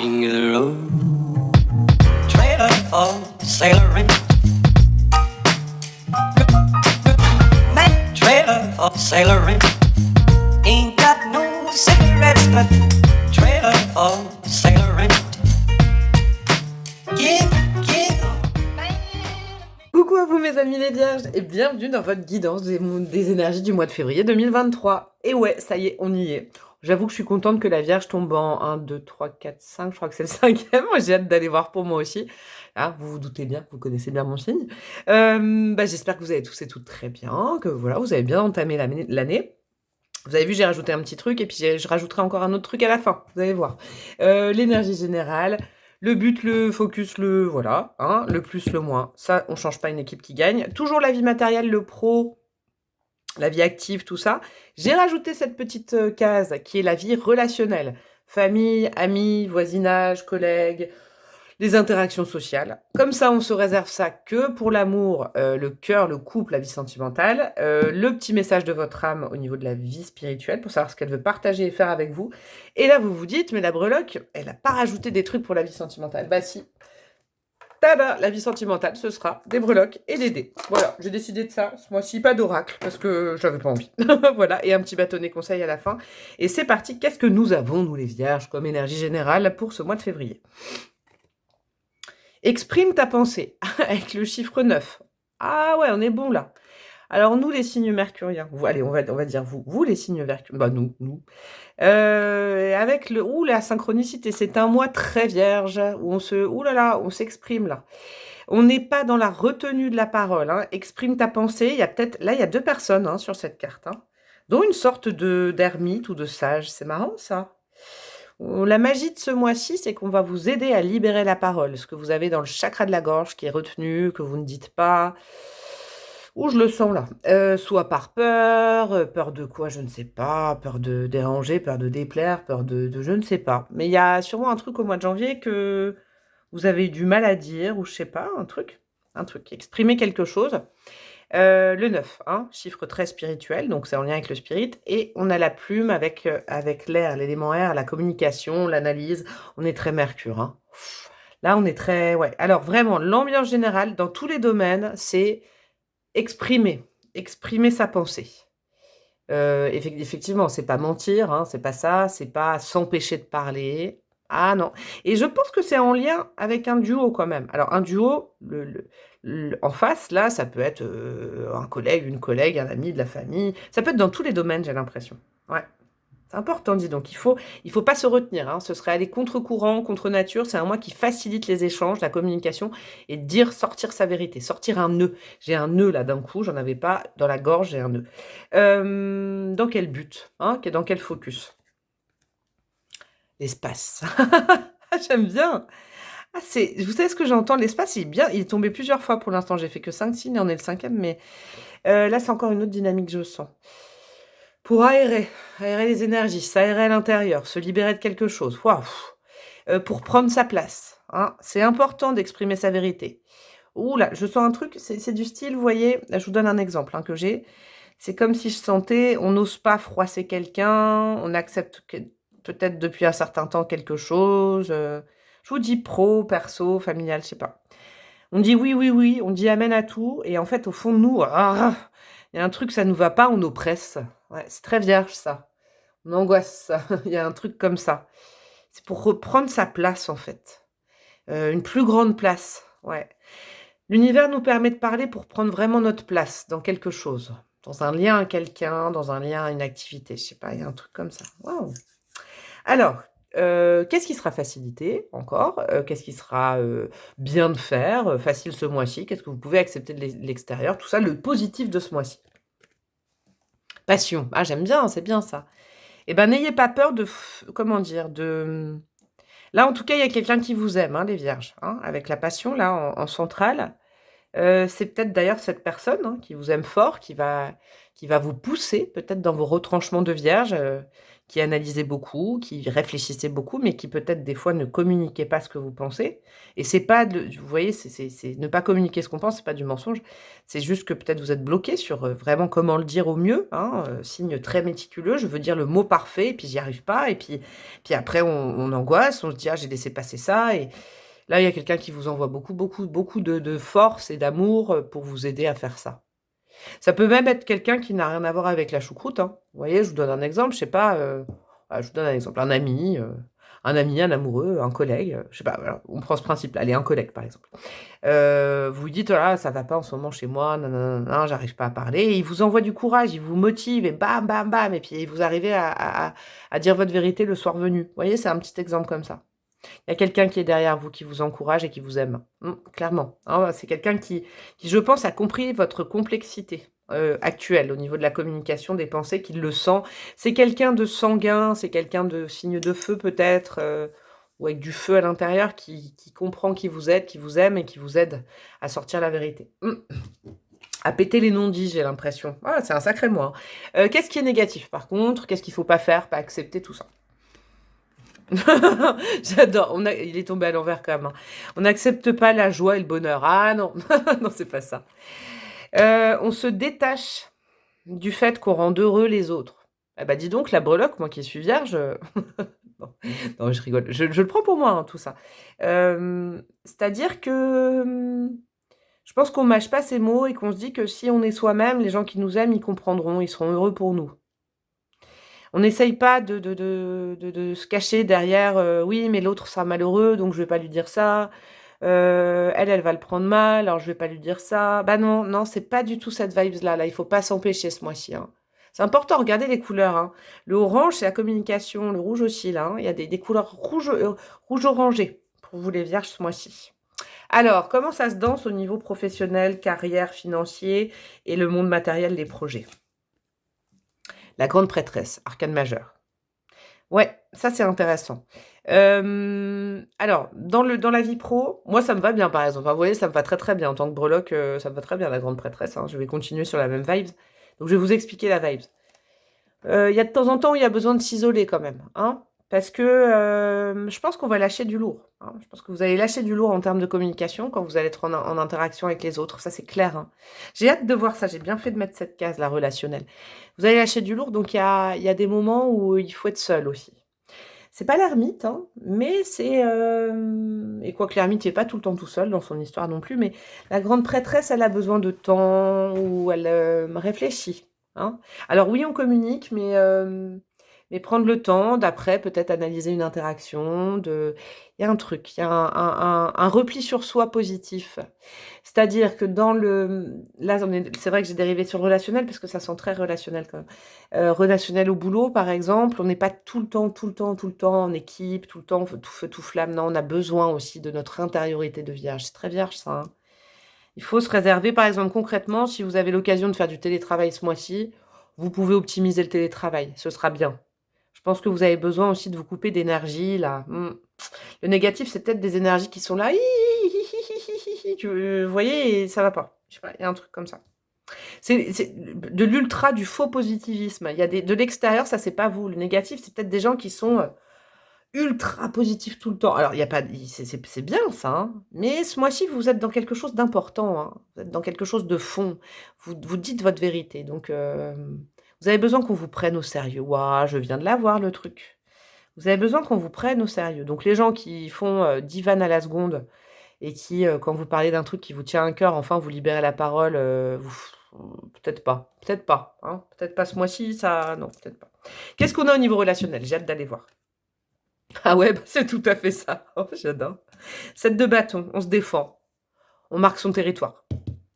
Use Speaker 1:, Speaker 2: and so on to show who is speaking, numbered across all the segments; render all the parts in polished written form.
Speaker 1: King of the road, trailer for sailoring, man, trailer for sailoring. Ain't got no cigarettes, but trailer for sailoring. Yeah, yeah.
Speaker 2: Coucou à vous mes amis les vierges et bienvenue dans votre guidance des énergies du mois de février 2023. Et ouais, ça y est, on y est. J'avoue que je suis contente que la vierge tombe en 1, 2, 3, 4, 5, je crois que c'est le cinquième. Moi j'ai hâte d'aller voir pour moi aussi. Ah, vous vous doutez bien, vous connaissez bien mon signe. J'espère que vous allez tous et toutes très bien, que voilà, vous avez bien entamé l'année. Vous avez vu, j'ai rajouté un petit truc et puis je rajouterai encore un autre truc à la fin, vous allez voir. L'énergie générale, le but, le focus, le voilà, hein, le plus, le moins. Ça, on change pas une équipe qui gagne. Toujours la vie matérielle, le pro, la vie active, tout ça. J'ai rajouté cette petite case qui est la vie relationnelle. Famille, amis, voisinage, collègues, les interactions sociales. Comme ça, on se réserve ça que pour l'amour, le cœur, le couple, la vie sentimentale. Le petit message de votre âme au niveau de la vie spirituelle pour savoir ce qu'elle veut partager et faire avec vous. Et là, vous vous dites, mais la breloque, elle n'a pas rajouté des trucs pour la vie sentimentale. Bah si. Tada, la vie sentimentale, ce sera des breloques et des dés. Voilà, j'ai décidé de ça ce mois-ci, pas d'oracle, parce que j'avais pas envie. Voilà, et un petit bâtonnet conseil à la fin. Et c'est parti, qu'est-ce que nous avons, nous les vierges, comme énergie générale pour ce mois de février? Exprime ta pensée avec le chiffre 9. Ah ouais, on est bon là. Alors nous les signes mercuriens, allez, on va dire vous les signes mercuriens, bah nous. Avec la synchronicité, c'est un mois très vierge où on s'exprime là. On n'est pas dans la retenue de la parole, hein. Exprime ta pensée. Il y a deux personnes hein, sur cette carte, hein, dont une sorte d'ermite ou de sage. C'est marrant ça. La magie de ce mois-ci, c'est qu'on va vous aider à libérer la parole. Ce que vous avez dans le chakra de la gorge qui est retenu, que vous ne dites pas. Où je le sens là. Soit par peur, peur de quoi, je ne sais pas, peur de déranger, peur de déplaire, peur de je ne sais pas. Mais il y a sûrement un truc au mois de janvier que vous avez eu du mal à dire, ou je sais pas, un truc, exprimer quelque chose. Le 9, hein, chiffre très spirituel, donc c'est en lien avec le spirit. Et on a la plume avec l'air, l'élément air, la communication, l'analyse. On est très Mercure. Hein. Là, on est très... Ouais. Alors vraiment, l'ambiance générale, dans tous les domaines, c'est exprimer sa pensée. Effectivement, c'est pas mentir, hein, c'est pas ça, c'est pas s'empêcher de parler. Ah non. Et je pense que c'est en lien avec un duo quand même. Alors un duo, en face, là, ça peut être un collègue, une collègue, un ami, de la famille. Ça peut être dans tous les domaines, j'ai l'impression. Ouais. C'est important, dis donc. Il faut pas se retenir. Hein. Ce serait aller contre-courant, contre nature. C'est un mois qui facilite les échanges, la communication et sortir sa vérité, sortir un nœud. J'ai un nœud là d'un coup, j'en avais pas dans la gorge, j'ai un nœud. Dans quel but hein, dans quel focus? L'espace. J'aime bien. Ah, vous savez ce que j'entends? L'espace, il est bien. Il est tombé plusieurs fois pour l'instant. J'ai fait que 5 signes et on est le 5e, mais là, c'est encore une autre dynamique que je sens. Pour aérer les énergies, s'aérer à l'intérieur, se libérer de quelque chose. Waouh. Pour prendre sa place. Hein. C'est important d'exprimer sa vérité. Ouh là, je sens un truc, c'est du style, vous voyez, là, je vous donne un exemple hein, que j'ai. C'est comme si je sentais, on n'ose pas froisser quelqu'un, on accepte peut-être depuis un certain temps quelque chose. Je vous dis pro, perso, familial, je sais pas. On dit oui, oui, oui, on dit amen à tout, et en fait, au fond de nous, il y a un truc, ça nous va pas, on oppresse. Ouais, c'est très vierge, ça. On angoisse, ça. Il y a un truc comme ça. C'est pour reprendre sa place, en fait. Une plus grande place, ouais. L'univers nous permet de parler pour prendre vraiment notre place dans quelque chose. Dans un lien à quelqu'un, dans un lien à une activité. Je sais pas, il y a un truc comme ça. Waouh. Alors, qu'est-ce qui sera facilité encore? Qu'est-ce qui sera bien de faire, facile ce mois-ci? Qu'est-ce que vous pouvez accepter de l'extérieur? Tout ça, le positif de ce mois-ci. Passion. Ah, j'aime bien, c'est bien ça. Eh ben, n'ayez pas peur comment dire, Là, en tout cas, il y a quelqu'un qui vous aime, hein, les vierges, hein, avec la passion, là, en centrale. C'est peut-être d'ailleurs cette personne hein, qui vous aime fort, qui va vous pousser, peut-être dans vos retranchements de vierge, qui analysez beaucoup, qui réfléchissez beaucoup, mais qui peut-être des fois ne communiquez pas ce que vous pensez. Et c'est pas vous voyez, c'est ne pas communiquer ce qu'on pense, c'est pas du mensonge. C'est juste que peut-être vous êtes bloqué sur vraiment comment le dire au mieux, hein, signe très méticuleux. Je veux dire le mot parfait, et puis j'y arrive pas, et puis après on angoisse, on se dit ah j'ai laissé passer ça, et là il y a quelqu'un qui vous envoie beaucoup, beaucoup, beaucoup de force et d'amour pour vous aider à faire ça. Ça peut même être quelqu'un qui n'a rien à voir avec la choucroute, hein. Vous voyez, je vous donne un exemple, je sais pas, je vous donne un exemple, un ami, un amoureux, un collègue, je sais pas, voilà, on prend ce principe-là. Allez, un collègue, par exemple. Vous lui dites: «Voilà, ça va pas en ce moment chez moi, nin j'arrive pas à parler», et il vous envoie du courage, il vous motive et bam, bam, bam, et puis vous arrivez à dire votre vérité le soir venu. Vous voyez, c'est un petit exemple comme ça. Il y a quelqu'un qui est derrière vous, qui vous encourage et qui vous aime. Clairement. Hein, c'est quelqu'un qui, je pense, a compris votre complexité actuelle au niveau de la communication, des pensées, qui le sent. C'est quelqu'un de sanguin, c'est quelqu'un de signe de feu peut-être, ou avec du feu à l'intérieur, qui comprend qui vous êtes, qui vous aime et qui vous aide à sortir la vérité. À péter les non-dits, j'ai l'impression. Ah, c'est un sacré moi. Qu'est-ce qui est négatif par contre? Qu'est-ce qu'il faut pas faire, pas accepter, tout ça? J'adore. Il est tombé à l'envers quand même, hein. On n'accepte pas la joie et le bonheur. Ah non, non, c'est pas ça. On se détache du fait qu'on rend heureux les autres. Ah bah dis donc, la breloque, moi qui suis vierge, non, non, je rigole. Je le prends pour moi, hein, tout ça. C'est-à-dire que je pense qu'on mâche pas ces mots et qu'on se dit que si on est soi-même, les gens qui nous aiment, ils comprendront, ils seront heureux pour nous. On n'essaye pas de se cacher derrière, «Oui, mais l'autre sera malheureux, donc je vais pas lui dire ça. Elle va le prendre mal, alors je vais pas lui dire ça». Bah non, non, c'est pas du tout cette vibes-là, là, il faut pas s'empêcher ce mois-ci, hein. C'est important, regardez les couleurs, hein. Le orange, c'est la communication, le rouge aussi, là, hein. Il y a des couleurs rouge orangé pour vous les vierges ce mois-ci. Alors, comment ça se danse au niveau professionnel, carrière, financier et le monde matériel des projets? La grande prêtresse, arcane majeur. Ouais, ça c'est intéressant. Alors dans la vie pro, moi ça me va bien par exemple. Enfin, vous voyez, ça me va très, très bien en tant que breloque, ça me va très bien la grande prêtresse, hein. Je vais continuer sur la même vibes. Donc je vais vous expliquer la vibes. Il y a de temps en temps où il y a besoin de s'isoler quand même, hein, parce que, je pense qu'on va lâcher du lourd, hein. Je pense que vous allez lâcher du lourd en termes de communication quand vous allez être en interaction avec les autres, ça c'est clair, hein. J'ai hâte de voir ça, j'ai bien fait de mettre cette case-là, relationnelle. Vous allez lâcher du lourd, donc il y a des moments où il faut être seul aussi. C'est pas l'ermite, hein, mais c'est, et quoique l'ermite n'est pas tout le temps tout seul dans son histoire non plus, mais la grande prêtresse, elle a besoin de temps où elle, réfléchit, hein. Alors oui, on communique, mais prendre le temps d'après peut-être analyser une interaction, il y a un truc, il y a un repli sur soi positif. C'est-à-dire que là, c'est vrai que j'ai dérivé sur le relationnel parce que ça sent très relationnel quand même. Relationnel au boulot, par exemple, on n'est pas tout le temps, tout le temps, tout le temps en équipe, tout le temps tout feu, tout flamme. Non, on a besoin aussi de notre intériorité de vierge. C'est très vierge ça, hein. Il faut se réserver, par exemple, concrètement, si vous avez l'occasion de faire du télétravail ce mois-ci, vous pouvez optimiser le télétravail, ce sera bien. Je pense que vous avez besoin aussi de vous couper d'énergie là. Le négatif, c'est peut-être des énergies qui sont là. Vous voyez, et ça va pas. Je sais pas, il y a un truc comme ça. C'est de l'ultra, du faux positivisme. Il y a de l'extérieur, ça c'est pas vous. Le négatif, c'est peut-être des gens qui sont ultra positifs tout le temps. Alors, il y a pas, c'est bien ça, hein, mais ce mois-ci, vous êtes dans quelque chose d'important, hein. Vous êtes dans quelque chose de fond. Vous dites votre vérité. Donc, vous avez besoin qu'on vous prenne au sérieux. Ouah, je viens de l'avoir le truc. Vous avez besoin qu'on vous prenne au sérieux. Donc, les gens qui font 10 vannes à la seconde et qui, quand vous parlez d'un truc qui vous tient à cœur, enfin, vous libérez la parole, peut-être pas. Peut-être pas, hein. Peut-être pas ce mois-ci, ça non, peut-être pas. Qu'est-ce qu'on a au niveau relationnel? J'ai hâte d'aller voir. Ah ouais, bah, c'est tout à fait ça. Oh, j'adore. 7 de bâton, on se défend. On marque son territoire.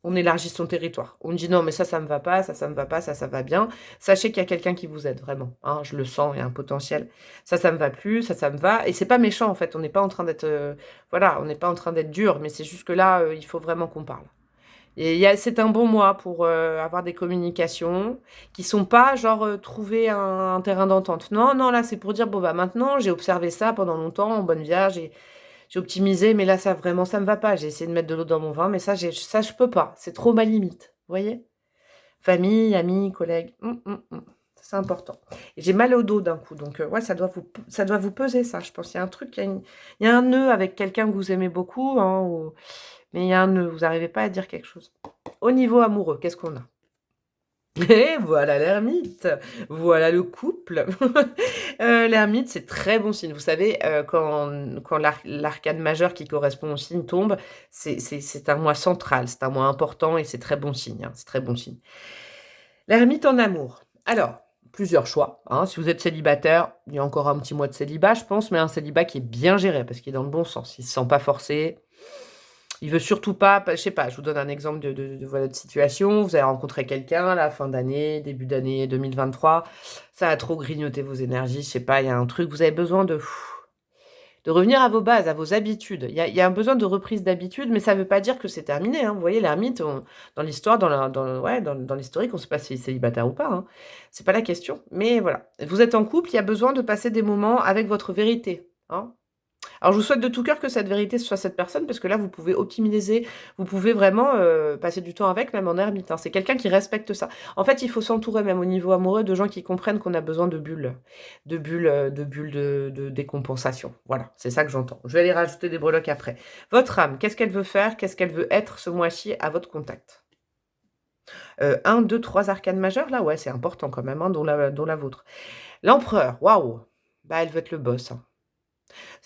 Speaker 2: On élargit son territoire. On dit: «Non, mais ça me va pas, ça me va pas, ça va bien». Sachez qu'il y a quelqu'un qui vous aide vraiment, hein, je le sens, il y a un potentiel. Ça me va plus, ça me va, et c'est pas méchant en fait, on n'est pas en train d'être, voilà, on n'est pas en train d'être dur, mais c'est juste que là, il faut vraiment qu'on parle. Et c'est un bon mois pour, avoir des communications qui sont pas genre, trouver un terrain d'entente. Non, non, là, c'est pour dire: «Bon, bah, maintenant, j'ai observé ça pendant longtemps en bonne vierge, j'ai optimisé, mais là, ça vraiment, ça me va pas. J'ai essayé de mettre de l'eau dans mon vin, mais ça, je peux pas. C'est trop ma limite». Vous voyez? Famille, amis, collègues. c'est important. Et j'ai mal au dos d'un coup, donc ouais, ça doit vous peser ça, je pense. Il y a un truc, il y a un nœud avec quelqu'un que vous aimez beaucoup, hein, mais il y a un nœud, vous n'arrivez pas à dire quelque chose. Au niveau amoureux, qu'est-ce qu'on a? Et voilà l'ermite, voilà le couple. L'ermite, c'est très bon signe. Vous savez, quand l'arcane majeure qui correspond au signe tombe, c'est un mois central, c'est un mois important et c'est très bon signe, hein, c'est très bon signe. L'ermite en amour. Alors, plusieurs choix, hein. Si vous êtes célibataire, il y a encore un petit mois de célibat, je pense, mais un célibat qui est bien géré parce qu'il est dans le bon sens. Il se sent pas forcé. Il veut surtout pas, je sais pas, je vous donne un exemple de votre situation. Vous avez rencontré quelqu'un à la fin d'année, début d'année 2023. Ça a trop grignoté vos énergies, je sais pas, il y a un truc. Vous avez besoin de revenir à vos bases, à vos habitudes. Il y a un besoin de reprise d'habitude, mais ça ne veut pas dire que c'est terminé, hein. Vous voyez, l'ermite, dans l'histoire, dans l'historique, on ne sait pas si c'est célibataire ou pas, hein. C'est pas la question. Mais voilà, vous êtes en couple, il y a besoin de passer des moments avec votre vérité, hein. Alors, je vous souhaite de tout cœur que cette vérité soit cette personne, parce que là, vous pouvez optimiser, vous pouvez vraiment passer du temps avec, même en ermite, hein. C'est quelqu'un qui respecte ça. En fait, il faut s'entourer, même au niveau amoureux, de gens qui comprennent qu'on a besoin de bulles, de décompensation. Voilà, c'est ça que j'entends. Je vais aller rajouter des breloques après. Votre âme, qu'est-ce qu'elle veut faire? Qu'est-ce qu'elle veut être ce mois-ci à votre contact? 1, 2, 3 arcanes majeures, là, ouais, c'est important quand même, hein, dont la vôtre. L'empereur, waouh! Bah, elle veut être le boss, hein.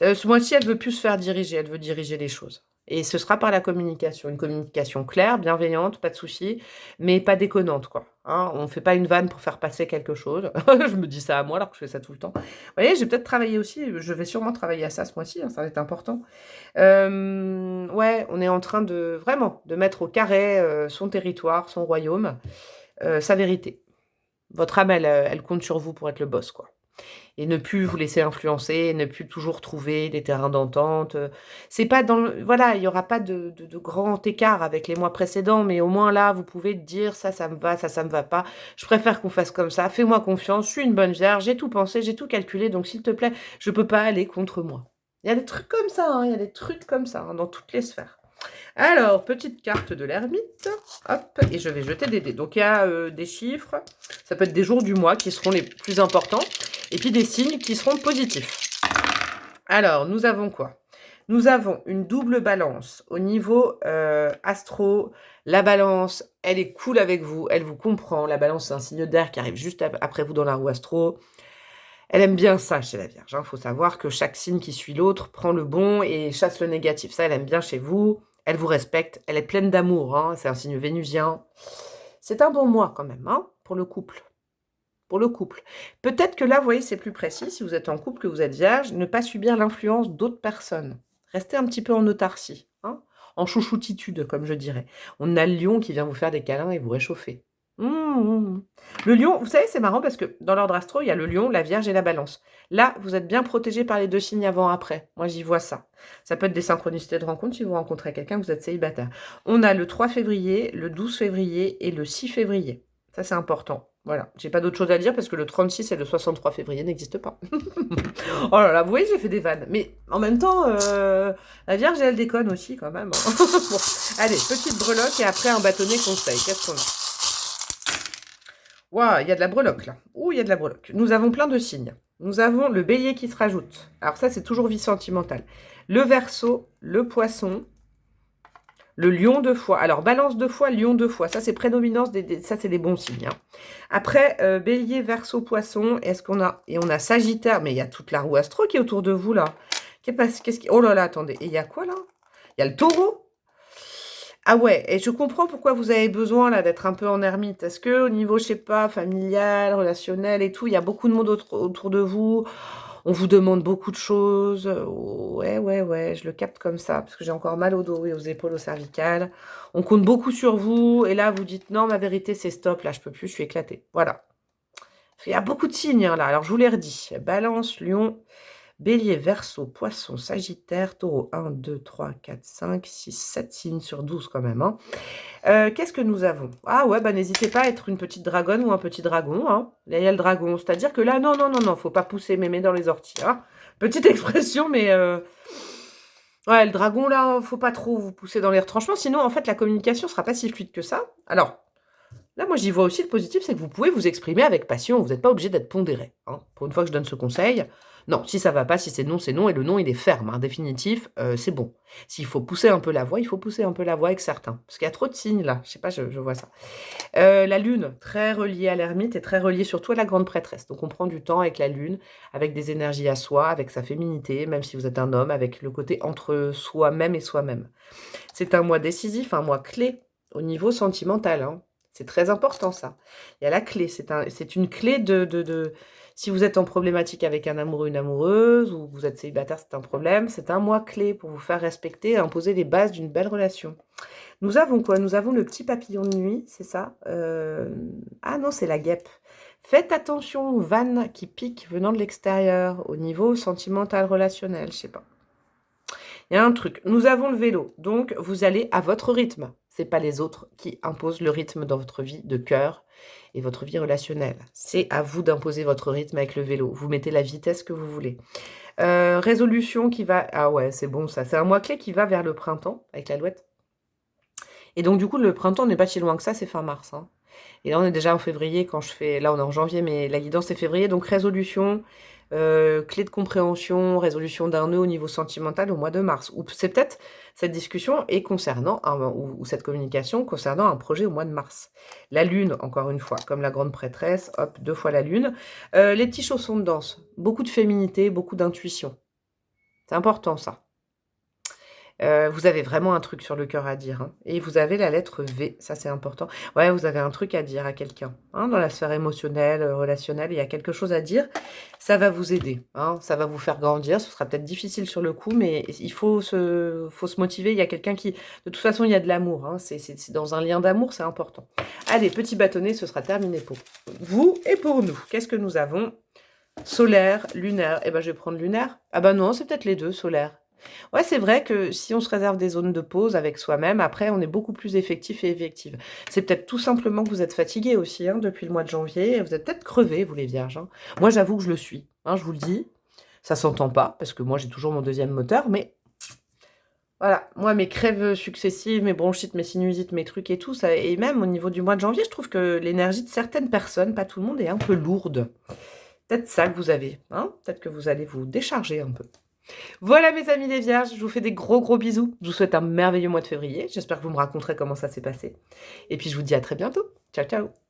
Speaker 2: Ce mois-ci, elle veut plus se faire diriger, elle veut diriger les choses. Et ce sera par la communication, une communication claire, bienveillante, pas de souci, mais pas déconnante, quoi, hein. On ne fait pas une vanne pour faire passer quelque chose. Je me dis ça à moi alors que je fais ça tout le temps. Vous voyez, j'ai peut-être travaillé aussi, je vais sûrement travailler à ça ce mois-ci, hein, ça va être important. Ouais, on est en train de vraiment de mettre au carré son territoire, son royaume, sa vérité. Votre âme, elle compte sur vous pour être le boss, quoi. Et ne plus vous laisser influencer, ne plus toujours trouver des terrains d'entente. C'est pas dans voilà, il y aura pas de grand écart avec les mois précédents, mais au moins là, vous pouvez dire: ça me va, ça me va pas. Je préfère qu'on fasse comme ça. Fais-moi confiance, je suis une bonne vierge, j'ai tout pensé, j'ai tout calculé, donc s'il te plaît, je peux pas aller contre moi. Il y a des trucs comme ça, hein, il y a des trucs comme ça, hein, dans toutes les sphères. Alors, petite carte de l'ermite, hop, et je vais jeter des dés. Donc, il y a des chiffres, ça peut être des jours du mois qui seront les plus importants, et puis des signes qui seront positifs. Alors, nous avons quoi? Nous avons une double balance au niveau astro. La balance, elle est cool avec vous, elle vous comprend. La balance, c'est un signe d'air qui arrive juste après vous dans la roue astro. Elle aime bien ça chez la Vierge. Il faut savoir que chaque signe qui suit l'autre prend le bon et chasse le négatif. Ça, elle aime bien chez vous. Elle vous respecte. Elle est pleine d'amour, hein. C'est un signe vénusien. C'est un bon mois quand même, hein, pour le couple. Pour le couple. Peut-être que là, vous voyez, c'est plus précis. Si vous êtes en couple, que vous êtes vierge, ne pas subir l'influence d'autres personnes. Restez un petit peu en autarcie, hein, en chouchoutitude, comme je dirais. On a le lion qui vient vous faire des câlins et vous réchauffer. Le lion, vous savez, c'est marrant parce que dans l'ordre astro, il y a le lion, la vierge et la balance. Là, vous êtes bien protégé par les deux signes avant-après. Moi, j'y vois ça. Ça peut être des synchronicités de rencontre si vous rencontrez quelqu'un, que vous êtes célibataire. On a le 3 février, le 12 février et le 6 février. Ça, c'est important. Voilà. J'ai pas d'autre chose à dire parce que le 36 et le 63 février n'existent pas. Oh là là, vous voyez, j'ai fait des vannes. Mais en même temps, la vierge, elle déconne aussi quand même. Bon, allez, petite breloque et après un bâtonnet conseil. Qu'est-ce qu'on a? Waouh, il y a de la breloque là. Ouh, il y a de la breloque. Nous avons plein de signes. Nous avons le bélier qui se rajoute. Alors ça, c'est toujours vie sentimentale. Le verseau, le poisson, le lion de foie. Alors, balance de foie, lion de foie. Ça, c'est prédominance, ça, c'est des bons signes, hein. Après, bélier, verseau, poisson. Est-ce qu'on a... Et on a sagittaire, mais il y a toute la roue astro qui est autour de vous là. Qu'est-ce qui... Oh là là, attendez. Et il y a quoi là? Il y a le taureau. Ah ouais, et je comprends pourquoi vous avez besoin là d'être un peu en ermite. Est-ce que au niveau, je sais pas, familial, relationnel et tout, il y a beaucoup de monde autour de vous, on vous demande beaucoup de choses. Ouais, je le capte comme ça, parce que j'ai encore mal au dos et aux épaules, au cervical. On compte beaucoup sur vous, et là, vous dites, non, ma vérité, c'est stop, là, je peux plus, je suis éclatée. Voilà. Il y a beaucoup de signes, hein, là. Alors, je vous les redis. Balance, lion, bélier, verseau, poisson, sagittaire, taureau, 1, 2, 3, 4, 5, 6, 7 signes sur 12 quand même, hein. Qu'est-ce que nous avons? Ah ouais, bah n'hésitez pas à être une petite dragonne ou un petit dragon, hein. Là, il y a le dragon, c'est-à-dire que là, non, faut pas pousser mémé dans les orties, hein. Petite expression, mais... Ouais, le dragon, là, faut pas trop vous pousser dans les retranchements, sinon, en fait, la communication sera pas si fluide que ça. Alors, Là, moi, j'y vois aussi le positif, c'est que vous pouvez vous exprimer avec passion. Vous n'êtes pas obligé d'être pondéré, hein. Pour une fois que je donne ce conseil, non, si ça va pas, si c'est non, c'est non. Et le non, il est ferme, hein, définitif, c'est bon. S'il faut pousser un peu la voix, il faut pousser un peu la voix avec certains. Parce qu'il y a trop de signes là. Je sais pas, je vois ça. La lune, très reliée à l'ermite et très reliée surtout à la grande prêtresse. Donc on prend du temps avec la lune, avec des énergies à soi, avec sa féminité, même si vous êtes un homme, avec le côté entre soi-même et soi-même. C'est un mois décisif, un mois clé au niveau sentimental, hein. C'est très important ça. Il y a la clé, c'est une clé si vous êtes en problématique avec un amoureux, une amoureuse, ou vous êtes célibataire, c'est un problème, c'est un mois clé pour vous faire respecter et imposer les bases d'une belle relation. Nous avons quoi? Nous avons le petit papillon de nuit, c'est ça? Ah non, c'est la guêpe. Faites attention aux vannes qui piquent venant de l'extérieur, au niveau sentimental, relationnel, je sais pas. Il y a un truc. Nous avons le vélo, donc vous allez à votre rythme. C'est pas les autres qui imposent le rythme dans votre vie de cœur et votre vie relationnelle. C'est à vous d'imposer votre rythme avec le vélo. Vous mettez la vitesse que vous voulez. Résolution qui va... Ah ouais, c'est bon ça. C'est un mois clé qui va vers le printemps avec l'alouette. Et donc du coup, le printemps n'est pas si loin que ça, c'est fin mars, hein. Et là, on est déjà en février quand je fais... Là, on est en janvier, mais la guidance, c'est février. Donc résolution, clé de compréhension, résolution d'un nœud au niveau sentimental au mois de mars. Ou c'est peut-être cette discussion est concernant, ou cette communication concernant un projet au mois de mars. La lune, encore une fois, comme la grande prêtresse, hop, 2 fois la lune. Les petits chaussons de danse, beaucoup de féminité, beaucoup d'intuition. C'est important ça. Vous avez vraiment un truc sur le cœur à dire, hein. Et vous avez la lettre V, ça c'est important. Ouais, vous avez un truc à dire à quelqu'un, hein, dans la sphère émotionnelle, relationnelle, il y a quelque chose à dire. Ça va vous aider, hein, ça va vous faire grandir. Ce sera peut-être difficile sur le coup, mais il faut se motiver. Il y a quelqu'un qui... De toute façon, il y a de l'amour, hein. C'est dans un lien d'amour, c'est important. Allez, petit bâtonnet, ce sera terminé pour vous et pour nous. Qu'est-ce que nous avons? Solaire, lunaire. Eh ben, je vais prendre lunaire. Ah ben non, c'est peut-être les deux, solaire. Ouais, c'est vrai que si on se réserve des zones de pause avec soi-même, après, on est beaucoup plus effectif et effective. C'est peut-être tout simplement que vous êtes fatigué aussi, hein, depuis le mois de janvier. Vous êtes peut-être crevé, vous les vierges, hein. Moi, j'avoue que je le suis, hein, je vous le dis. Ça s'entend pas, parce que moi, j'ai toujours mon deuxième moteur, mais voilà. Moi, mes crèves successives, mes bronchites, mes sinusites, mes trucs et tout, ça, et même au niveau du mois de janvier, je trouve que l'énergie de certaines personnes, pas tout le monde, est un peu lourde. Peut-être ça que vous avez, hein. Peut-être que vous allez vous décharger un peu. Voilà mes amis les vierges, je vous fais des gros bisous. Je vous souhaite un merveilleux mois de février. J'espère que vous me raconterez comment ça s'est passé. Et puis je vous dis à très bientôt. Ciao, ciao.